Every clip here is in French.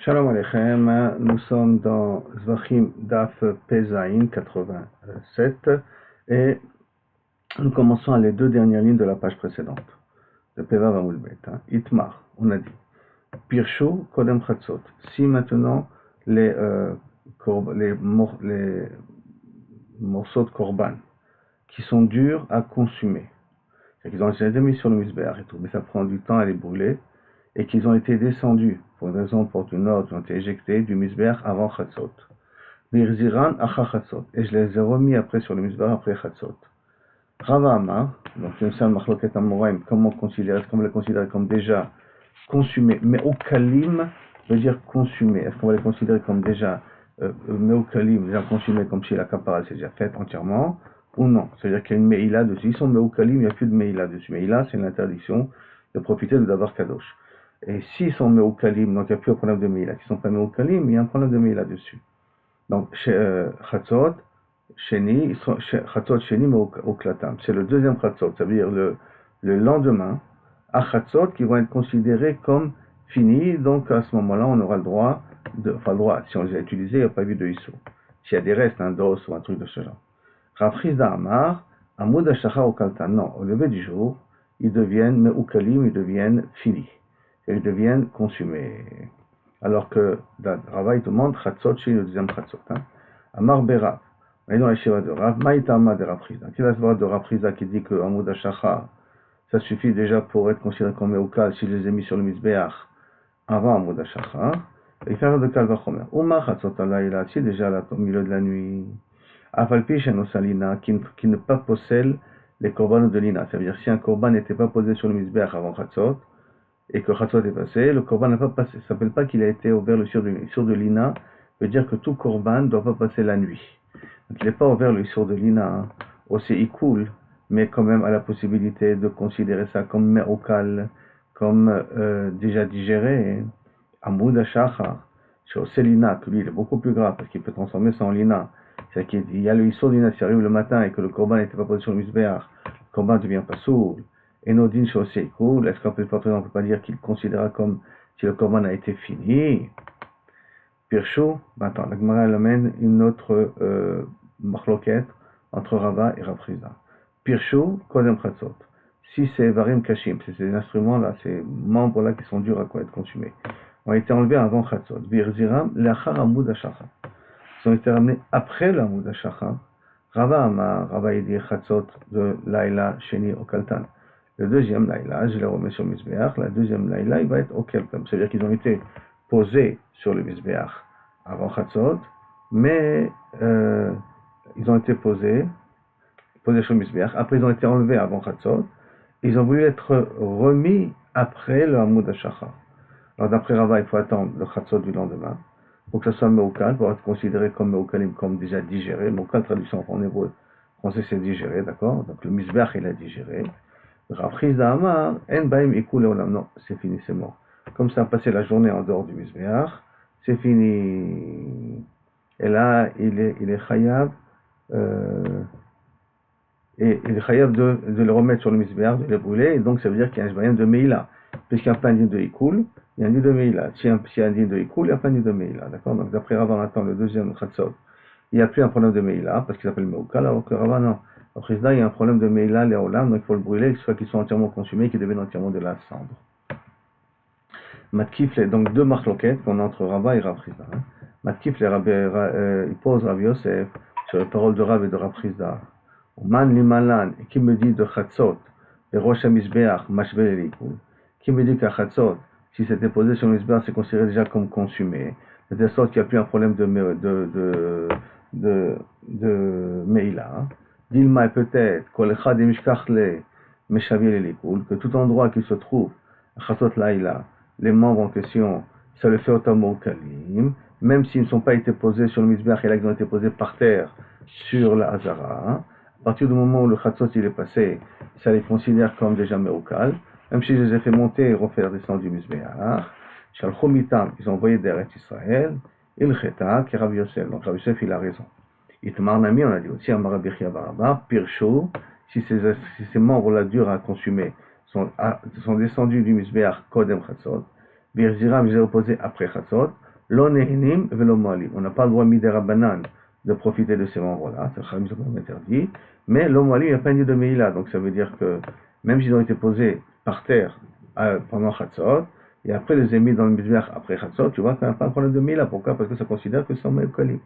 Shalom Aleichem, nous sommes dans Zvachim Daf Pezaïn 87 et nous commençons les deux dernières lignes de la page précédente, de Peva Vamulbet. Itmar, on a dit Pirshu Kodem Chatzot. Si maintenant les morceaux de korban qui sont durs à consumer, c'est qu'ils ont été mis sur le misbéach et tout, mais ça prend du temps à les brûler, et qu'ils ont été descendus, pour une raison ou pour une autre, ils ont été éjectés du misbéach avant Chatzot. Birziran acha Chatzot. Et je les ai remis après sur le misbéach après Chatzot. Rava Amar, donc une salle machloket amoraim, comment est-ce qu'on va les considérer comme déjà consumés? Me'ukalim veut dire consumés. Est-ce qu'on va les considérer comme déjà me'ukalim, déjà consumés, comme si la kapara s'est déjà faite entièrement, ou non? C'est-à-dire qu'il y a une me'ila dessus. Ils sont me'ukalim, il n'y a plus de me'ila dessus. Me'ila, c'est l'interdiction de profiter de davar kadosh. Et s'ils sont me'ukalim, donc il n'y a plus un problème de me'ila. S'ils ne sont pas me'ukalim, il y a un problème de me'ila dessus. Donc, Chatzot, Sheni, Chatzot, Sheni, me'uklatam. C'est le deuxième Chatzot, ça veut dire le lendemain, à Chatzot, qui vont être considérés comme finis. Donc, à ce moment-là, on aura le droit, si on les a utilisés, il n'y a pas eu de issou. S'il y a des restes, un dos ou un truc de ce genre. Rav Chizda Amar, Amoud Hashacha Ukaltan. Non, au lever du jour, ils deviennent me'ukalim, ils deviennent finis. Ils deviennent consumés. Alors que Rava il demande Chatzot chez le deuxième Chatzot. Amar Berav, on est dans la Shiva de Rav, Maïtama de Rav Chizda. Qui va se voir de Rav Chizda qui dit que Amoud Hashacha, ça suffit déjà pour être considéré comme me'ukal si je les ai mis sur le misbéach avant Amoud Hashacha. Et faire de Kal Vachomer. Uma Chatzot alayla, si déjà au milieu de la nuit. Afalpi chez nos salina, qui ne pas possède les korbanos de l'ina. Ça veut dire si un korban n'était pas posé sur le misbéach avant Chatzot, et que Chatzot est passé, le korban n'a pas passé. Ça ne s'appelle pas qu'il a été ouvert le sur de l'ina, veut dire que tout korban ne doit pas passer la nuit. Donc il n'est pas ouvert le sur de l'ina, aussi ikul, mais quand même à la possibilité de considérer ça comme me'okal, comme déjà digéré. Amoud Hashachar, sur l'ina, que lui il est beaucoup plus grave parce qu'il peut transformer ça en lina. C'est-à-dire qu'il y a le issour d'ina qui arrive le matin et que le korban n'était pas posé sur le misbéach, le korban devient pas sourd. Et Nodin Shoseikoul, est-ce qu'on peut pas dire qu'il considéra comme si le korban a été fini? Pirshu, maintenant, la Gemara elle amène une autre machloket entre Rava et Rav Chizda. Pirshu, Kodem Chatzot. Si ces varim kashim, c'est ces instruments-là, ces membres-là qui sont durs à être consumés, ont été enlevés avant Chatzot. Virziram, l'achar Amoud Hashacha. Ils ont été ramenés après l'Amoud Hashacha. Rava Amar, Rava Yedi Chatzot de Laila Sheni Okaltan. Le deuxième laïla, je les remets sur le misbéach. La deuxième laïla, il va être au keltam. C'est-à-dire qu'ils ont été posés sur le misbéach avant Chatzot, mais ils ont été posés sur le misbéach. Après, ils ont été enlevés avant Chatzot. Ils ont voulu être remis après le Hamoud Hashacha. Alors, d'après Rava, il faut attendre le Chatzot du lendemain pour que ça soit me'ukal, pour être considéré comme me'ukalim, comme déjà digéré. Me'ukal, traduction en hébreu, français, c'est digéré, d'accord? Donc, le misbéach, il a digéré. Rav Chizda Amar, en baim ikul leolam. Non, c'est fini, c'est mort. Comme ça a passé la journée en dehors du misbéach, c'est fini. Et là, il est chayav, et il est chayav de le remettre sur le misbéach, de le brûler, et donc ça veut dire qu'il y a un jbaïm de meila. Puisqu'il n'y a pas un din de ikul, il y a un din de meila. S'il y a un din de ikul, il n'y a pas un din de meila. D'accord? Donc d'après Rava, maintenant, le deuxième Chatzot, il n'y a plus un problème de meila, parce qu'il s'appelle meukal, alors que Rava, non. Après ça, il y a un problème de meila, les olam, donc il faut le brûler, soit qu'ils soient entièrement consumés, qu'ils deviennent entièrement de la cendre. Matkif, donc deux marloquettes qu'on a entre Rava et Rav Chizda. Matkif, il pose Rav Yosef sur les paroles de Rav et de Rav Chizda. Man limalan, qui me dit de Chatzot, et Rosh HaMizbeach, Mashvel Elikul. Qui me dit qu'à Chatzot, si c'était posé sur le Mizbeach, c'est considéré déjà comme consumé. De telle sorte qu'il n'y a plus un problème de Meila. Dilma peut-être, que tout endroit qui se trouve, Chatzot Laïla, les membres en question, ça le fait automatiquement kalim, même s'ils ne sont pas été posés sur le misbéach et là ils ont été posés par terre sur la Hazara. À partir du moment où le Chatzot il est passé, ça les considère comme déjà me'ukal, même si je les ai fait monter et refaire descendre du misbéach. Shalchomitam, ils ont envoyé d'Eretz Israël, il cheta, qui Rav Yosef. Donc Rav Yosef il a raison. Itmar Nami, on a dit aussi, Amar Rabbi Chia bar Abba, Pirshu, si ces membres-là durs à consumer sont descendus du misbéach Kodem Chatzot, Birziram, ils ont reposé après Chatzot, Lo nehinim velo moalim. On n'a pas le droit midera banan de profiter de ces membres-là, c'est le Khamim interdit, mais lo moalim, il n'y a pas ni de meila, donc ça veut dire que même s'ils ont été posés par terre pendant Chatzot, et après les ai mis dans le Mizbeach après Chatzot, tu vois qu'il n'y a pas un problème de meila. Pourquoi? Parce que ça considère que c'est en meukali.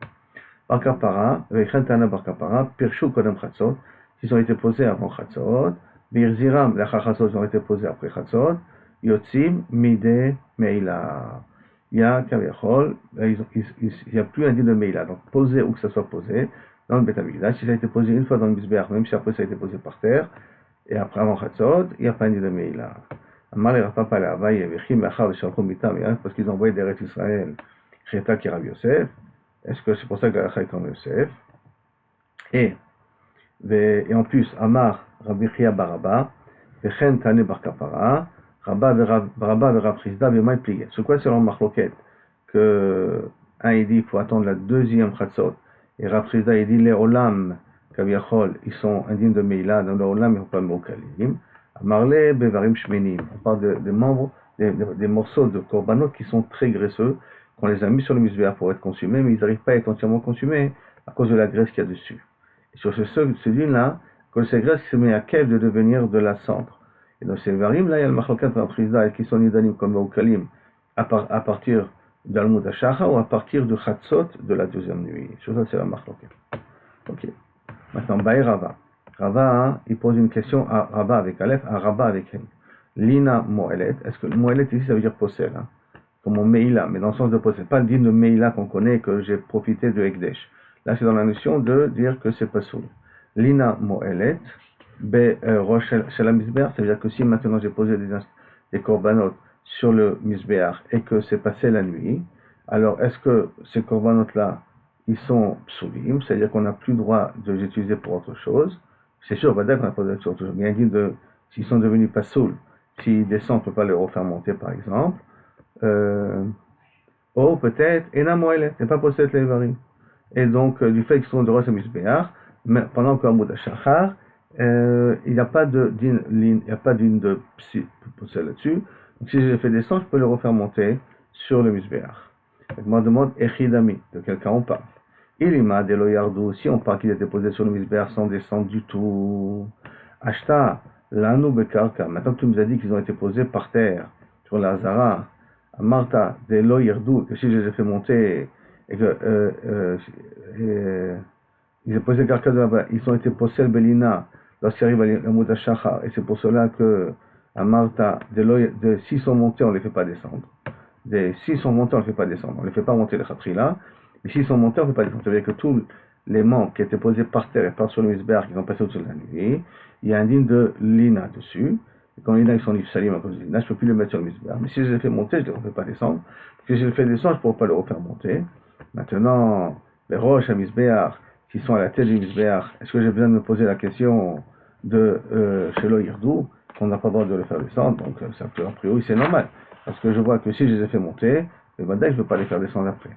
Bar kapara, vechentana bar kapara, pirshu kodem Chatzot, s'ils ont été posés avant Chatzot, birziram, la Chatzot, ils ont été posés après Chatzot, yotzim mide meila. Il y a Kaviachol, il n'y a plus un din de Meila. Donc, posé ou que ça soit posé, dans le Beth Amikdash, si ça a été posé une fois dans le Mizbeach, même si après ça a été posé par terre, et après avant Chatzot, il n'y a pas un din de Meila. Amar les Rapapa le Havaï, Vechim, Machar, le Shalchom Mitam, parce qu'ils ont envoyé des Rêtes Israël, Cheta qui Rav Yosef. Est-ce que c'est pour ça que la Racha est comme Yosef? Et en plus, Amar, Rabbi Chia Baraba, Vechen Tane Bar Kapara, Rabba et Rav Chizda B'may Plié. C'est quoi selon Machloket? Que un il dit qu'il faut attendre la deuxième Chatzot, et Rav Chizda il dit les Olam Kaviachol, ils sont indignes de Meila, dans le Olam ils ne sont pas Mokalim. Amarle Bevarim Shmenim, on parle des membres, des morceaux de korbanot qui sont très graisseux, qu'on les a mis sur le Mizbeach pour être consumés, mais ils n'arrivent pas à être entièrement consumés à cause de la graisse qu'il y a dessus. Et sur ce din-là, quand cette graisse se met à quel de devenir de la cendre. Et dans ces varim, là, il y a le machlokat Rav qui sont nidanim comme au kalim à partir d'Almud HaShachar ou à partir de Chatzot de la deuxième nuit. Sur ça, c'est la machlokat. Ok. Maintenant, Baï Rava. Rava, hein, il pose une question à Rava avec Aleph, à Rava avec Hen. Lina Moelet. Est-ce que Moelet ici, ça veut dire possède, hein, comme en Meila, mais dans le sens de possède. Pas le din de Meila qu'on connaît, que j'ai profité de Ekdesh. Là, c'est dans la notion de dire que c'est pas soul. Lina Moelet. Rosh chez la Mizbeach, c'est-à-dire que si maintenant j'ai posé des korbanot sur le Mizbeach et que c'est passé la nuit, alors est-ce que ces korbanot-là, ils sont psulim, c'est-à-dire qu'on n'a plus le droit de les utiliser pour autre chose? C'est sûr, qu'on n'a pas le droit de autre chose, mais il dit s'ils sont devenus pas soul, s'ils descendent, on ne peut pas les refaire monter par exemple, ou peut-être, enamoele, n'est pas possède les varim. Et donc, du fait qu'ils sont de Rosh Mizbeach, pendant que Amud HaShachar, il n'y a pas de din de psy possède là-dessus. Donc si je les fais descendre, je peux les refaire monter sur le Mizbeach. Donc moi demande Echidami, de quel cas on parle. Ilima de Loyardou, si on parle qu'il était posé sur le Mizbeach sans descendre du tout. Ashta, Lanu Bekarka, maintenant que tu nous as dit qu'ils ont été posés par terre, sur la Zara, Marta de Loyardou, que si je les ai fait monter, et que ils ont posé Karka de là-bas, ils ont été posés Belina, lorsqu'ils arrivent à Amud HaShachar, et c'est pour cela que à Martha, s'ils sont montés, on ne les fait pas descendre. S'ils sont montés, on ne les fait pas descendre. On ne les fait pas monter les Khatrila, mais s'ils sont montés, on ne fait pas descendre. C'est-à-dire que tous les membres qui étaient posés par terre et par sur le Mizbeach, qui ont passé au-dessus de la nuit, il y a un din de Lina dessus. Et quand Lina, ils sont Nifsalim à cause de Lina, je ne peux plus les mettre sur le Mizbeach. Mais si je les fais monter, je ne les fais pas descendre. Parce que si je les fais descendre, je ne pourrai pas les refaire monter. Maintenant, les roches à Mizbeach, qui sont à la tête du Mizbeach, est-ce que j'ai besoin de me poser la question de Shelo Yirdou, qu'on n'a pas le droit de le faire descendre? Donc, ça, a priori, c'est normal. Parce que je vois que si je les ai fait monter, les Badaï, je ne peux pas les faire descendre après.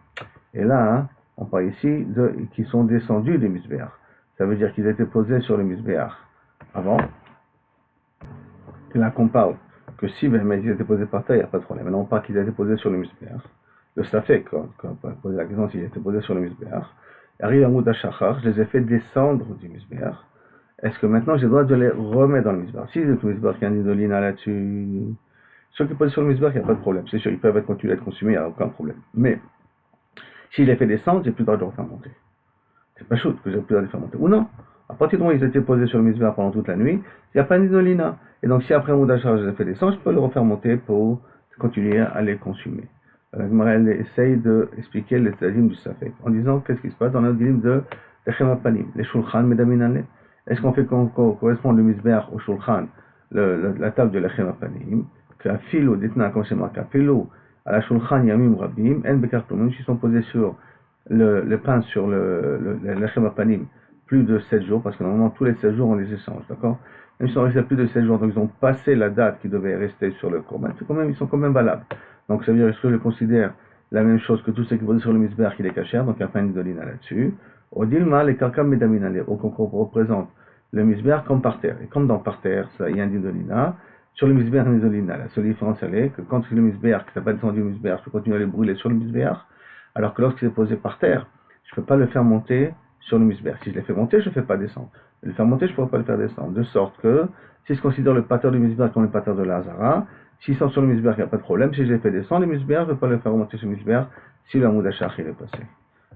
Et là, hein, on parle ici qui sont descendus des Mizbeach. Ça veut dire qu'ils étaient posés sur le Mizbeach avant. Et là, qu'on parle que si ils étaient posés par terre, il n'y a pas de problème. Maintenant, on parle qu'ils étaient posés sur le Mizbeach. Le Safek, quand on peut poser la question s'ils étaient posés sur le Mizbeach. Arrive à Amud HaShachar, je les ai fait descendre du Mizbeach. Est-ce que maintenant j'ai le droit de les remettre dans le Mizbeach? Si le Mizbeach qui a un idolina là-dessus, ceux qui posent sur le Mizbeach, il n'y a pas de problème. C'est sûr, ils peuvent continuer à être consumés, il n'y a aucun problème. Mais, s'il les fait descendre, j'ai plus le droit de les refaire monter. C'est pas chaud que j'ai plus le droit de les faire monter. Ou non? À partir du moment où ils étaient posés sur le Mizbeach pendant toute la nuit, il n'y a pas d'idolina. Et donc, si après Amud HaShachar, je les ai fait descendre, je peux les refaire monter pour continuer à les consumer. Elle essaye d'expliquer les tzadim du Safek en disant qu'est-ce qui se passe dans le dilim de Lechem Apanim, les Shulchan Medaminale. Est-ce qu'on fait correspondre le Mizbeach au Shulchan, la table de Lechem Apanim, qu'à filo d'Etna, comme c'est marqué, à filo, à la Shulchan Yamim Rabim, En Bekar Plumim, qui sont posés sur le pain sur le Lechem Apanim plus de 7 jours, parce que normalement tous les 7 jours on les échange, d'accord? Même si on restent plus de 7 jours, donc ils ont passé la date qui devait rester sur le Korban, ils sont quand même valables. Donc ça veut dire, est-ce que je considère la même chose que tous ceux qui posent sur le Mizbeach qui est caché, donc il n'y a pas une idolina là-dessus. Au Dilma, les Karkam Medaminale, qu'on représente le Mizbeach comme par terre. Et comme dans par terre, il y a une idolina, sur le Mizbeach, une idolina. La seule différence, elle est que quand c'est le Mizbeach, qui n'a pas descendu le Mizbeach, je peux continuer à les brûler sur le Mizbeach. Alors que lorsqu'il est posé par terre, je ne peux pas le faire monter sur le misbéach. Si je le fais monter, je ne le fais pas descendre. Le faire monter, je ne pourrais pas le faire descendre. De sorte que, si je considère le pater du misbéach comme le pater de la Hazara, s'il sort sur le misbéach, il n'y a pas de problème. Si je l'ai fait descendre, le misbéach, je ne peux pas le faire remonter sur le misbéach si le Hamoud Hashach il est passé.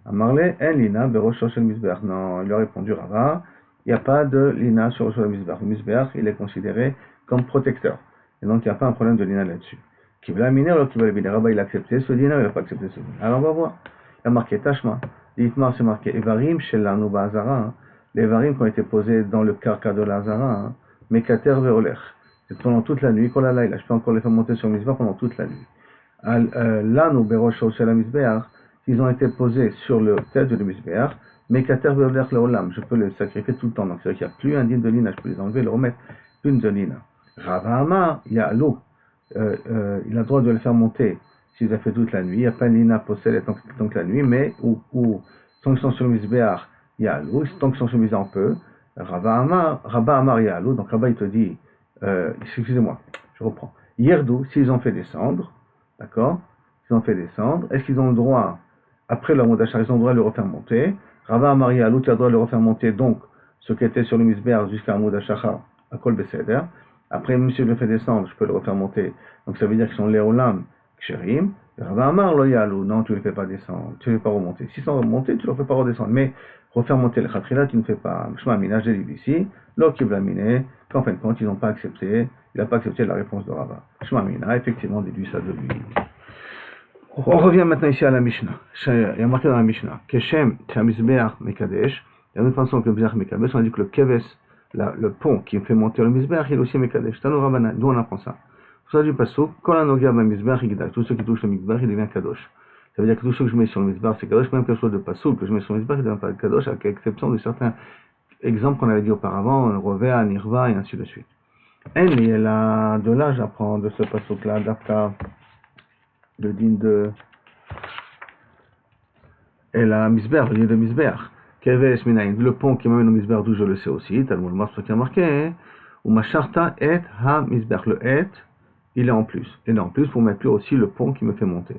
Amarle, en lina, berocho sur le misbéach. Non, il a répondu Rava, il n'y a pas de lina sur le misbéach. Le misbéach, il est considéré comme protecteur. Et donc, il n'y a pas un problème de lina là-dessus. Qui veut la miner, alors qui veut la miner. Rabat, il a accepté ce dîner, il n'a pas accepté ce dîner. Alors, on va voir. Il a marqué Tashma. L'Itmar, c'est marqué Evarim chez l'Anouba Hazara. Les Evarim qui ont été posés dans le carca de l'Azara. Mekater veoler. C'est pendant toute la nuit. Kola laïla. Je peux encore les faire monter sur le misbah pendant toute la nuit. L'Anou berocho chez la misbéach. Ils ont été posés sur le tête de misbéach. Mekater veoler leolam. Je peux les sacrifier tout le temps. Donc, c'est-à-dire qu'il n'y a plus un din de lina. Je peux les enlever, le remettre. Une de lina. Rava Amar, il y a l'eau. Il a le droit de le faire monter s'il a fait toute la nuit. Il n'y a pas l'ina possède tant que la nuit, mais tant qu'ils sont sur le misbéach, il y a l'eau. Tant qu'ils sont sur le misbéach, on peut. Rabba Amar, il y a l'eau. Donc Rabba, il te dit, excusez-moi, je reprends. Yerdou, s'ils ont fait descendre, d'accord, s'ils ont fait descendre, est-ce qu'ils ont le droit, après le Hamoud Hashach, ils ont le droit de le refaire monter? Rabba Amar, il y a l'eau, tu as le droit de le refaire monter, donc, ce qui était sur le misbéach jusqu'à Hamoud Hashach, à Kol Beseder. Après, monsieur, je le fais descendre, je peux le refaire monter. Donc, ça veut dire qu'ils sont les Olam, Ksherim. Rabba Amar, loyalou. Non, tu ne le fais pas descendre. Tu ne le fais pas remonter. S'ils sont remontés, tu ne le fais pas redescendre. Mais, refaire monter le Khatrila, tu ne fais pas. Shma Mina, j'ai dit ici. L'Okib l'a miné. Qu'en fin de compte, ils n'ont pas accepté. Il n'a pas accepté la réponse de Rabba. Shma Mina, effectivement, déduit ça de lui. On revient maintenant ici à la Mishnah. Il y a marqué dans la Mishnah. Keshem, Chamizbeach, Mekadesh. De la même façon que le Mizbeach Mekadesh, on dit que le Keves, le pont qui fait monter le misbéach, il est aussi Mekadesh. Tano Rabbanan, d'où on apprend ça. Pour ça du passouk, quand la noga va misbéach, tout ce qui touche le misbéach, il devient Kadosh. Ça veut dire que tout ce que je mets sur le misbéach, c'est Kadosh, même quelque chose de passouk que je mets sur le misbéach, il ne devient pas Kadosh, avec l'exception de certains exemples qu'on avait dit auparavant, Rovea, Nirva, et ainsi de suite. Et là, de là, j'apprends de ce passouk-là, d'Afka, le din de. Et la misbéach, le din de misbéach. Keves minayin, le pont qui m'amène au misbéach, d'où je le sais aussi, Talmud Mars qui a marqué, ou macharta et ha misbéach, le et, il est en plus. Et là en plus, pour mettre aussi le pont qui me fait monter.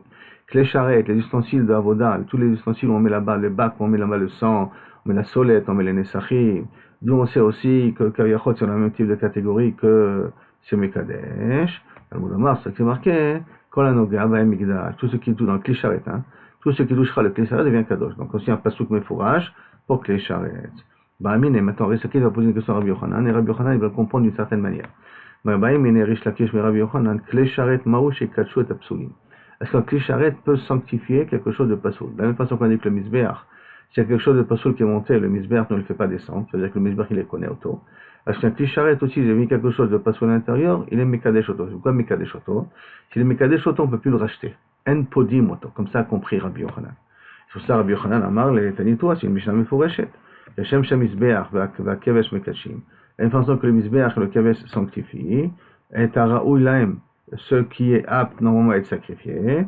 Les charrettes, les ustensiles de Avoda, tous les ustensiles où on met là-bas, les bacs, où on met là-bas le sang, on met la solette, on met les nesachim, d'où on sait aussi que Kaviyachot, c'est le même type de catégorie que c'est Mekadesh. Talmud Mars qui a marqué, Kolanoga, Migdash, tout ce qui est tout dans le Klisharet, hein. Tout ce qui touchera le Klisharet devient Kadosh. Donc aussi un pasouk mefourage pour Klisharet. Ba'amin et maintenant Risaki va poser une question à Rabbi Yochanan et Rabbi Yochanan il va le comprendre d'une certaine manière. Ba'amin et Rish Lakish mais Rabbi Yochanan Klisharet maouch et katshu et apsulim. Est-ce qu'un Klisharet peut sanctifier quelque chose de pasouk? De la même façon qu'on dit que le misbéach, s'il y a quelque chose de pasouk qui est monté, le misbéach ne le fait pas descendre, c'est-à-dire que le misbéach il les connaît auto. Est-ce qu'un Klisharet aussi, j'ai mis quelque chose de pasouk à l'intérieur, il est Mekadesh Oto. Pourquoi Mekadesh Oto? S'il est Mekadesh Oto, on ne peut plus le racheter. En podim Oto, comme ça a compris Rabbi Yochanan. Sur ça, Rabbi Yochanan Amar, les Tanitoua, c'est une Mishnah Meforeshet. Hashem Shem Mizbeach va Kevesh Mekachim. La même façon que le Mizbeach et le Kevesh sanctifient, et Araou Laem, ce qui est apte normalement à être sacrifié,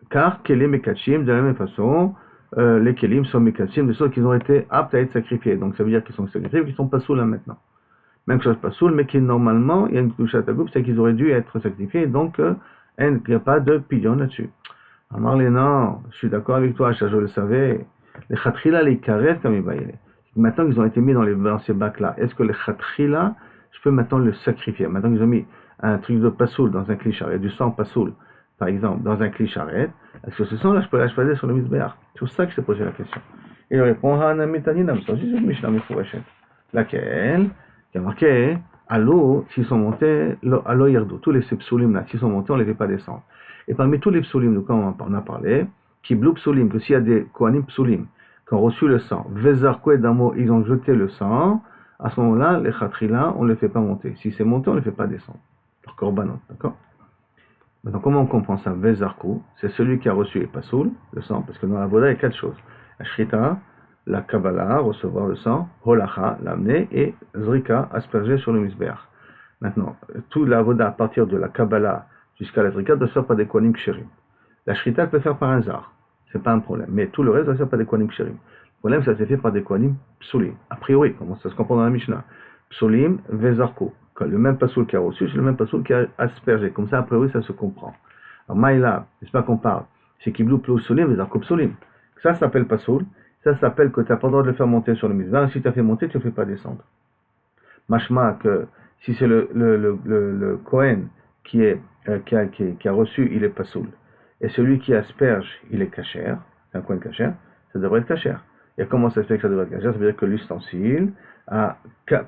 car Kelim Mekachim, de la même façon, les Kelim sont Mekachim, de ceux qui ont été aptes à être sacrifiés. Donc ça veut dire qu'ils sont sacrifiés, qu'ils ne sont pas sous là maintenant. Même chose pas sous, mais qui normalement, il y a une touche à ta groupe, c'est qu'ils auraient dû être sacrifiés, donc il n'y a pas de pilion là-dessus. Amar non, je suis d'accord avec toi, je le savais. Les khatrila, les karet, comme il va y aller. Maintenant qu'ils ont été mis dans ces bacs-là, est-ce que les khatrila, je peux maintenant le sacrifier? Maintenant qu'ils ont mis un truc de pasoul dans un clicharret, du sang pasoul, par exemple, dans un clicharret, est-ce que ce sang-là, je peux l'achetader sur le misbéach? C'est pour ça que je t'ai posé la question. Et il répond, Hanamitanina, c'est aussi une Mishnah Meforeshet. Laquelle, qui a marqué, à l'eau, s'ils sont montés, à l'eau yerdou, tous les psulim là, s'ils sont montés, on ne les fait pas descendre. Et parmi tous les psulim, de quoi on a parlé, qui blou psulim, que s'il y a des kohanim psulim, qui ont reçu le sang, vezarko et damo, ils ont jeté le sang, à ce moment-là, les khatrila, on ne les fait pas monter. Si c'est monté, on ne les fait pas descendre. Leur korbanot, d'accord? Maintenant, comment on comprend ça? Vezarko, c'est celui qui a reçu les pasoul, le sang, parce que dans la voda, il y a 4 choses. La shrita, la kabbalah, recevoir le sang, holacha, l'amener, et zrika, asperger sur le misbéach. Maintenant, tout la voda à partir de la kabbalah jusqu'à la zrika doit se faire par des kohanim ksherim. La shrita, elle peut faire par un zar, c'est pas un problème, mais tout le reste doit se faire par des kohanim ksherim. Le problème, ça s'est fait par des kohanim psulim. A priori, comment ça se comprend dans la Mishnah? Psulim, vezarko. Le même pasoul qui a reçu, c'est le même pasoul qui a aspergé. Comme ça, a priori, ça se comprend. Alors, Maïla, n'est-ce pas qu'on parle C'est Kiblou Plousolim et Zarkopsolim. Ça s'appelle Pasoul. Ça s'appelle que tu n'as pas le droit de le faire monter sur le Mizbeach. Si tu as fait monter, tu ne le fais pas descendre. Mashma que si c'est le Kohen qui a reçu, il est Pasoul. Et celui qui asperge, il est Kacher. C'est un Kohen Kacher. Ça devrait être Kacher. Et comment ça se fait que ça devrait être Kacher? Ça veut dire que l'ustensile a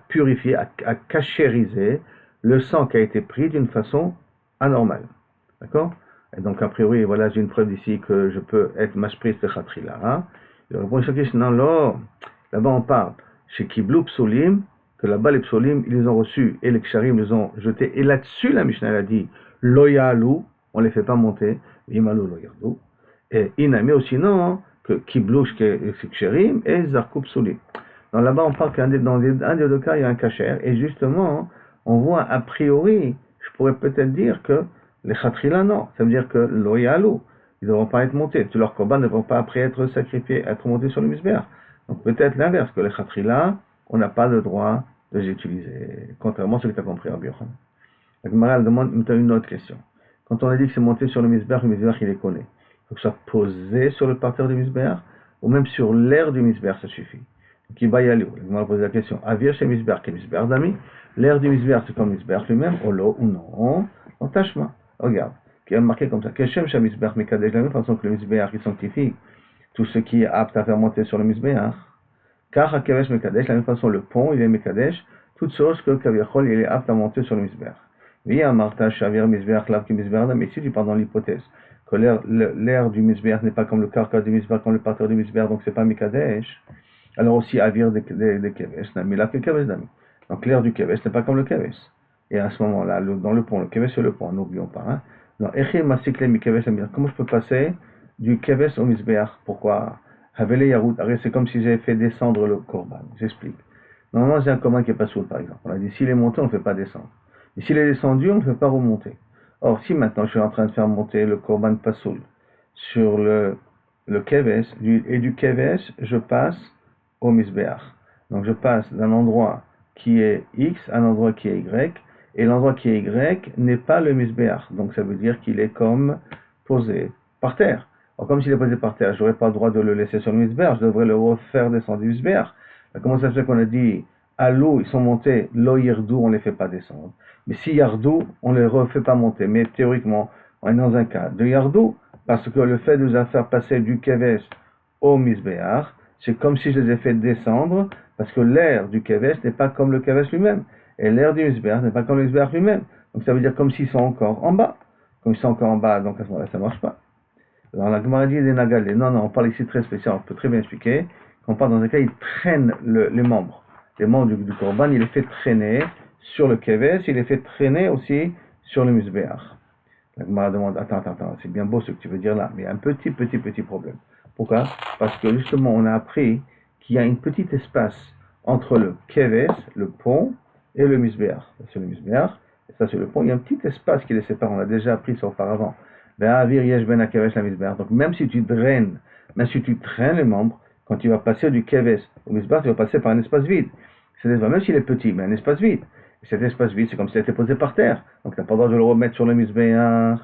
purifié, a cachérisé le sang qui a été pris d'une façon anormale. D'accord? Et donc, a priori, voilà, j'ai une preuve ici que je peux être mashpris de khatrila. Hein? Il répond non, là, là-bas on parle chez Kiblou Psolim, que là-bas les Psolim, ils les ont reçus et les Ksharim les ont jetés. Et là-dessus, la Mishnah a dit Loyalu, on ne les fait pas monter, Imalu Loyardu. Et Inami aussi, non, que Kiblou Ksharim et Zarkou Psolim. Donc là-bas, on parle dans un des deux cas, il y a un kasher. Et justement, on voit a priori, je pourrais peut-être dire que les khatrila, non. Ça veut dire que l'oyalu, ils ne devront pas être montés. Tous leurs korban ne vont pas après être sacrifiés, être montés sur le misbéach. Donc peut-être l'inverse, que les khatrila, on n'a pas le droit de les utiliser. Contrairement à ce que tu as compris, Rabbi Yochanan. La Gemara demande une autre question. Quand on a dit que c'est monté sur le misbéach il les connaît. Il faut que ça soit posé sur le parterre du misbéach, ou même sur l'air du misbéach, ça suffit. Qui va y aller. On va poser la question. Avir chez Misber, qui est Misber d'ami. L'air du Misber, c'est comme Misber lui-même, ou l'eau, ou non. En tachma. Regarde. Qui est marqué comme ça. Keshem chez Misber, Mekadesh, de la même façon que le Misber, qui sanctifie tout ce qui est apte à faire monter sur le Misber. Car à Kevesh Mekadesh, de la même façon, le pont, il est Mekadesh. Toute chose que Kaviachol, il est apte à monter sur le Misber. Oui, à Marta, Shavir, Misber, Klav, qui Misber d'ami. Ici, tu parles dans l'hypothèse que l'air du Misber n'est pas comme le karka du Misber, comme le parterre du Misber, donc c'est pas Mekadesh. Alors aussi, avir des keves, mais là que keves d'ami. Donc l'air du keves n'est pas comme le keves. Et à ce moment-là, dans le pont, le keves c'est le pont, n'oublions pas. Hein. Donc, comment je peux passer du keves au misbeach? Pourquoi? C'est comme si j'avais fait descendre le korban. J'explique. Normalement, j'ai un korban qui est pas soul, par exemple. On a dit, s'il est monté, on ne fait pas descendre. Et s'il est descendu, on ne fait pas remonter. Or, si maintenant je suis en train de faire monter le korban pas soul sur le keves, et du keves, je passe au misbeach. Donc je passe d'un endroit qui est X à un endroit qui est Y, et l'endroit qui est Y n'est pas le misbeach. Donc ça veut dire qu'il est comme posé par terre. Alors comme s'il est posé par terre, je n'aurais pas le droit de le laisser sur le misbeach, je devrais le refaire descendre du misbeach. Comment ça se fait qu'on a dit à l'eau, ils sont montés, l'eau yardou, on ne les fait pas descendre. Mais si yardou, on ne les refait pas monter. Mais théoriquement, on est dans un cas de yardou, parce que le fait de les faire passer du keves au misbeach, c'est comme si je les ai fait descendre, parce que l'air du keves n'est pas comme le keves lui-même, et l'air du misbeach n'est pas comme le misbeach lui-même. Donc ça veut dire comme s'ils sont encore en bas. Comme ils sont encore en bas, donc à ce moment-là, ça ne marche pas. Alors la Gemara dit des nagalés. Non, on parle ici très spécial, on peut très bien expliquer. Quand on parle dans un cas, il traîne les membres. Les membres du korban, il les fait traîner sur le keves, il les fait traîner aussi sur le misbeach. La Gemara demande, attends, c'est bien beau ce que tu veux dire là, mais il y a un petit problème. Pourquoi? Parce que justement, on a appris qu'il y a un petit espace entre le keves, le pont, et le misbeach. C'est le misbeach, et ça c'est le pont. Il y a un petit espace qui les sépare. On l'a déjà appris ça auparavant. Donc même si tu draines, même si tu traînes les membres, quand tu vas passer du keves au misbeach, tu vas passer par un espace vide. Même s'il est petit, mais un espace vide. Et cet espace vide, c'est comme s'il était posé par terre. Donc tu n'as pas le droit de le remettre sur le misbeach.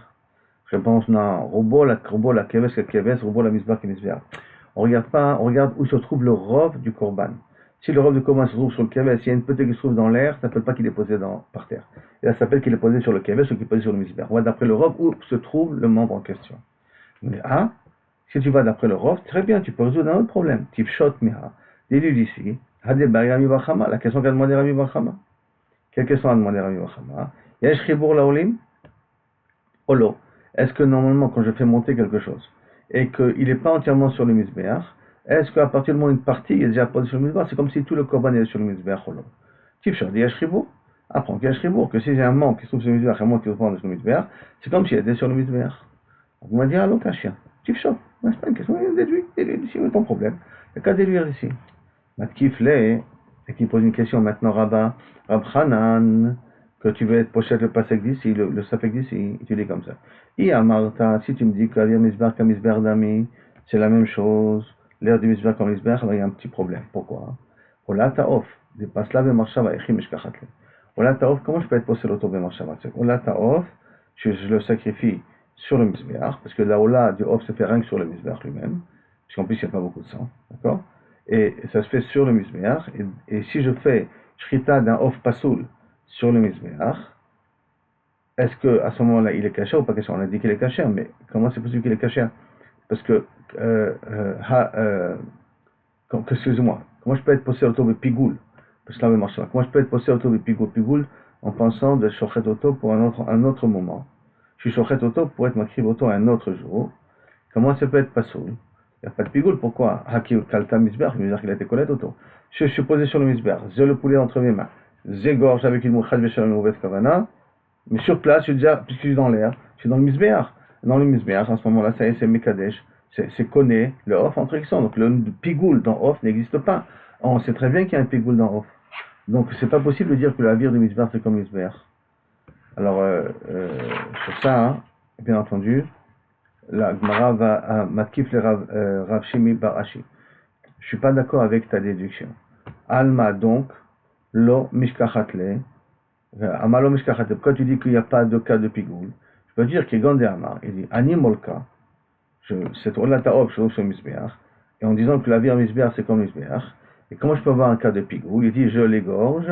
Réponse non. Robot la keves, robot la misbeach et misbeach. On regarde où se trouve le rov du korban. Si le rov du korban se trouve sur le keves, s'il y a une petite qui se trouve dans l'air, ça ne s'appelle pas qu'il est posé par terre. Et là, ça s'appelle qu'il est posé sur le keves ou qu'il est posé sur le misbeach. On va d'après le rov où se trouve le membre en question. Mais si tu vas d'après le rov, très bien, tu peux résoudre un autre problème. Type shot miha. Dis-lui d'ici. La question qu'a demandé Rabbi Bachama. Quelle question a demandé Rabbi Bachama? Yesh chibour laolim? Olo. Est-ce que normalement, quand je fais monter quelque chose, et qu'il n'est pas entièrement sur le misbeach, est-ce qu'à partir du moment où une partie est déjà posée sur le misbeach, c'est comme si tout le korban est sur le misbeach? Tifshar dit Yashribour. Apprends qu'il y a Yashribour, que si j'ai un membre qui se trouve sur le misbeach et un membre qui se trouve sur le misbeach, c'est comme s'il était sur le misbeach. On va dire à l'autre un chien. Tifshar. C'est pas une question, déduis d'ici, où est ton problème? Il n'y a qu'à déduire ici. Matkifle, et qui pose une question maintenant, Rab Hanan, que tu veux être pochette le pasek d'ici, le safek d'ici, tu dis comme ça. Marta, si tu me dis que l'air misbar comme misbar d'ami, c'est la même chose, l'air du misbar comme misbar, alors il y a un petit problème. Pourquoi? Ola ta'of, dépasse la bemarshava, echim eshkachatle. Ola ta'of, comment je peux être possède autour de bemarshava? Ola ta'of, je le sacrifie sur le misbéach, parce que la ola du off se fait rien que sur le misbéach lui-même, puisqu'en plus il n'y a pas beaucoup de sang, d'accord? Et ça se fait sur le misbéach, et si je fais shrita d'un off pasoul sur le misbéach, est-ce que à ce moment-là il est caché ou pas caché? On a dit qu'il est caché, mais comment c'est possible qu'il est caché? Parce que, excusez-moi, comment je peux être possédé autour de pigoul? Parce que là, comment je peux être possédé autour de pigoul en pensant de shochet auto pour un autre moment? Je suis shochet auto pour être makriv auto un autre jour. Comment ça peut être pasoul? Il n'y a pas de pigoul, pourquoi? Haki kalta misber, il veut dire qu'il a été collé auto. Je suis posé sur le misber, j'ai le poulet entre mes mains, j'ai gorge avec une mouchad veshal une mauvaise kavana, mais sur place, je suis déjà, puisque je suis dans l'air, je suis dans le misbéach. Dans le misbéach, à ce moment-là, ça y est, c'est Mekadesh, c'est Koné, le off entre Xon. Donc le pigoul dans off n'existe pas. On sait très bien qu'il y a un pigoul dans off. Donc c'est pas possible de dire que la vire de misbéach c'est comme misbéach. Alors, sur ça, hein, bien entendu, la Gemara va à Matkif le Rav Shimi Bar Ashi. Je suis pas d'accord avec ta déduction. Alma donc, lo mishkachatle. Amalo mishkachat. Pourquoi tu dis qu'il n'y a pas de cas de pigoul? Je peux dire qu'il y a Gandé Amar. Il dit Animolka. C'est Olata Ob, je suis Misbeach. Et en disant que la vie en Misbeach c'est comme Misbeach. Et comment je peux avoir un cas de pigoul? Il dit je l'égorge.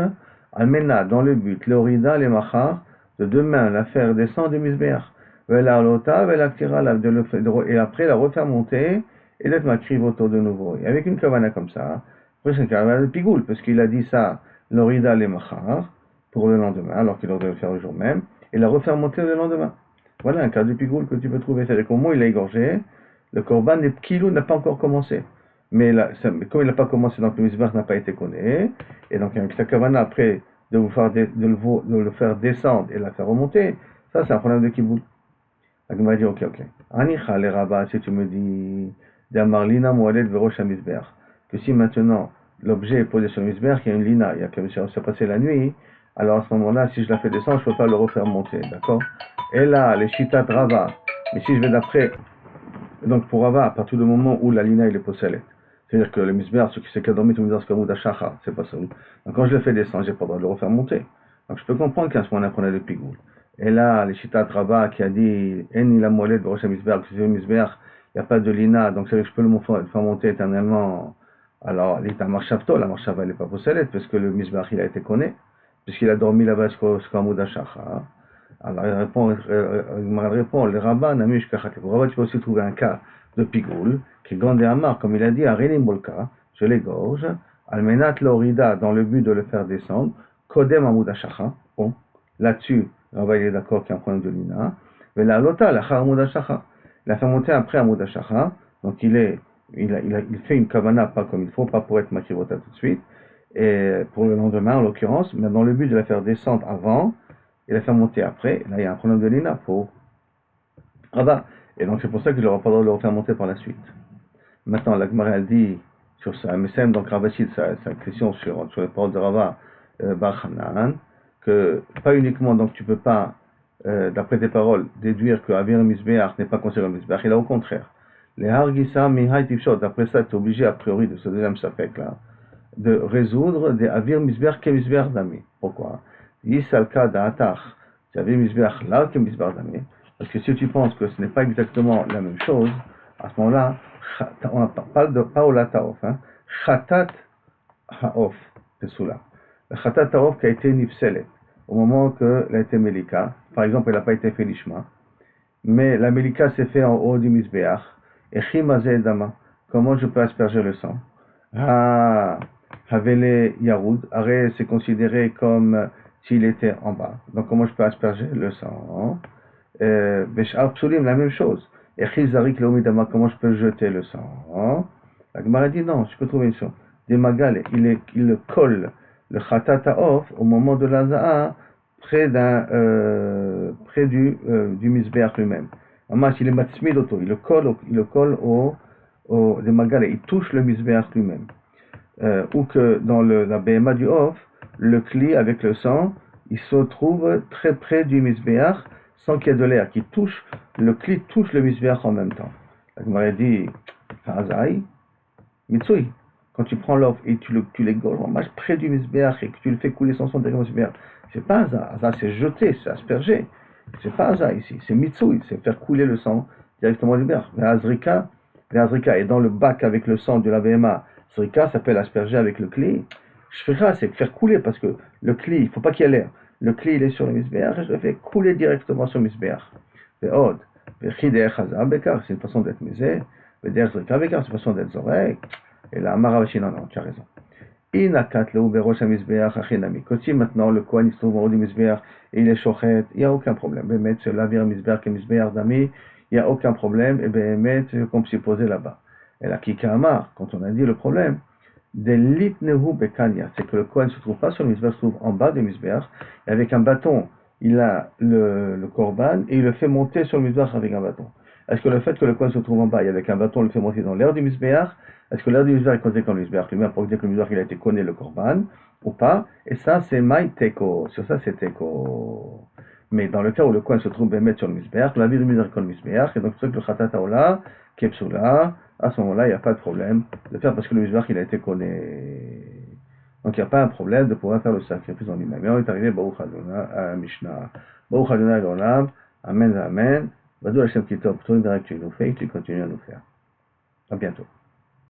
Almena dans le but, l'orida, les machar, de demain la faire descendre de Misbeach. Vela lota, vela tira, et après la refaire monter et d'être makriv autour de nouveau. Et avec une kavana comme ça, après c'est une kavana de pigoul, parce qu'il a dit ça, l'orida, les machar, pour le lendemain, alors qu'il aurait dû le faire le jour même, et la refaire monter le lendemain. Voilà un cas de pigoul que tu peux trouver. C'est-à-dire qu'au moment où il a égorgé, le korban des kilou n'a pas encore commencé. Mais comme il n'a pas commencé, donc le misbah n'a pas été connu, et donc avec sa kavana après de le faire descendre et la faire remonter, ça c'est un problème de kiboul. La Gemara dit ok. Anicha les rabats, si tu me dis d'Amarlina Moalet Verosh Misbah, que si maintenant l'objet est posé sur le misbah, il y a une lina, il y a comme si on s'est passé la nuit, alors à ce moment-là, si je la fais descendre, je ne peux pas le refaire monter, d'accord? Et là, les chitat Rava, mais si je vais d'après, donc pour Rava, à partir du moment où la lina il est possédé, c'est-à-dire que le misbah, ce qui s'est dormi, tout le monde comme Shacha, c'est pas ça. Donc quand je le fais descendre, j'ai pas le droit de le refaire monter. Donc je peux comprendre qu'à ce moment-là, on a le pigoul. Et là, les chitat Rava qui a dit, En il a mollet de Rosh Misbah, que c'est le misbah, il n'y a pas de lina, donc c'est vrai que je peux le faire monter éternellement. Alors, l'état marchavto, la marchava, elle n'est pas possédée, parce que le misbah, il a été connu, puisqu'il a dormi là-bas jusqu'au Amoud Shacha. Alors, il répond, le rabbin n'a mis qu'à pour Rabbin, tu peux aussi trouver un cas de pigoul, qui est Gandé Amar, comme il a dit, à Rélim Bolka, je l'égorge, Almenat Lorida, dans le but de le faire descendre, Kodem Amoud Shacha, bon, là-dessus, Rabbin il est d'accord qu'il y a un problème de l'ina, mais la Lota, la Char Amoud Shacha, il a fait monter après Amoud Shacha, donc il fait une kavana pas comme il faut, pas pour être makirota tout de suite, et pour le lendemain en l'occurrence, mais dans le but de la faire descendre avant, et la faire monter après, là il y a un problème de lina pour Rabat. Et donc c'est pour ça qu'il n'aura pas le droit de le refaire monter par la suite. Maintenant, la Gemara elle dit sur ça, mais c'est donc Ravachid, sa question sur les paroles de Rava Bar Hanan, que pas uniquement donc tu peux pas, d'après tes paroles, déduire que Avir Misbeach n'est pas considéré comme Misbeach, et là au contraire. Les Hargisa Mihai Tifshot, après ça tu es obligé a priori de ce deuxième safek là, de résoudre des Avir Misbeach ke Misbeach Dami. Pourquoi? Yisalka da'atach, tu avais Misbeach là que Misbeach Dami. Parce que si tu penses que ce n'est pas exactement la même chose, à ce moment-là, on parle de Paola Taof, Chatat Haof, c'est cela. Le Chatat Haof qui a été nifselet, au moment qu'elle a été Melika, par exemple, elle n'a pas été fait l'Ishma, mais la Melika s'est fait en haut du Misbeach, et Chimazé Dama, comment je peux asperger le sang? Havele Yaroud, Aré, c'est considéré comme s'il était en bas. Donc, comment je peux asperger le sang? Beshar Psulim, la même chose. Et Chizarik Leomidama, comment je peux jeter le sang? La Gemara dit non, je peux trouver une chose. Des magal, il colle le Khatata Off au moment de l'Aza'a près du Misbeach lui-même. Amash, il est matsmid auto, il le colle au des magal, il touche le Misbeach lui-même. Ou que dans la BMA du Off, le Kli avec le sang, il se trouve très près du Misbeach sans qu'il y ait de l'air qui touche, le Kli touche le Misbeach en même temps. La Gemara dit, Hazai, Mitsui, quand tu prends l'off et tu l'égorges en marche près du Misbeach et que tu le fais couler sans son derrière le Misbeach, c'est pas Hazai, c'est jeter, c'est asperger. C'est pas ça ici, c'est Mitsui, c'est faire couler le sang directement du Misbéach. Azrika est dans le bac avec le sang de la BMA. Zrika s'appelle asperger avec le clé. Shfira, c'est faire couler parce que le clé, il ne faut pas qu'il y ait l'air. Le clé, il est sur le Misbéach et je le fais couler directement sur le Misbéach. Ve'od, ve'chideh chazam bekar, c'est une façon d'être misé. Ve'der zrika bekar, c'est une façon d'être zorek. Et là, Maravashi, non, tu as raison. Inakat le berosh ha-misbeach achinami. Koti maintenant, le Kohen il se trouve en haut du misbeach et il est chochet, il n'y a aucun problème. Bémet, se laver un misbeach et misbeach d'ami, il n'y a aucun problème. Et bémet, c'est comme s'y posait là-bas. Et la Kika quand on a dit le problème, de l'itnehu bekanya, c'est que le Kohen ne se trouve pas sur le misbeach, se trouve en bas du misbeach, et avec un bâton, il a le korban et il le fait monter sur le misbeach avec un bâton. Est-ce que le fait que le Kohen se trouve en bas et avec un bâton le fait monter dans l'air du misbeach, est-ce que l'air du misbeach est compté comme le misbeach lui-même pour dire que le misbeach il a été conné le korban ou pas? Et ça c'est my teko, sur ça c'est teko. Mais dans le cas où le Kohen se trouve mettre sur le misbeach, la vie du misbeach est comme le misbeach, et donc c'est que le khatat haola, kepsula, à ce moment-là il n'y a pas de problème de faire parce que le misbeach il a été conné. Donc il n'y a pas un problème de pouvoir faire le sacrifice en lui-même. Et on est arrivé Baruch Adonai à Mishnah. Baruch Adonai l'olam, Amen, Amen. Vadou Hashem Kitov, toi, tu nous fais et tu continues à nous faire. À bientôt.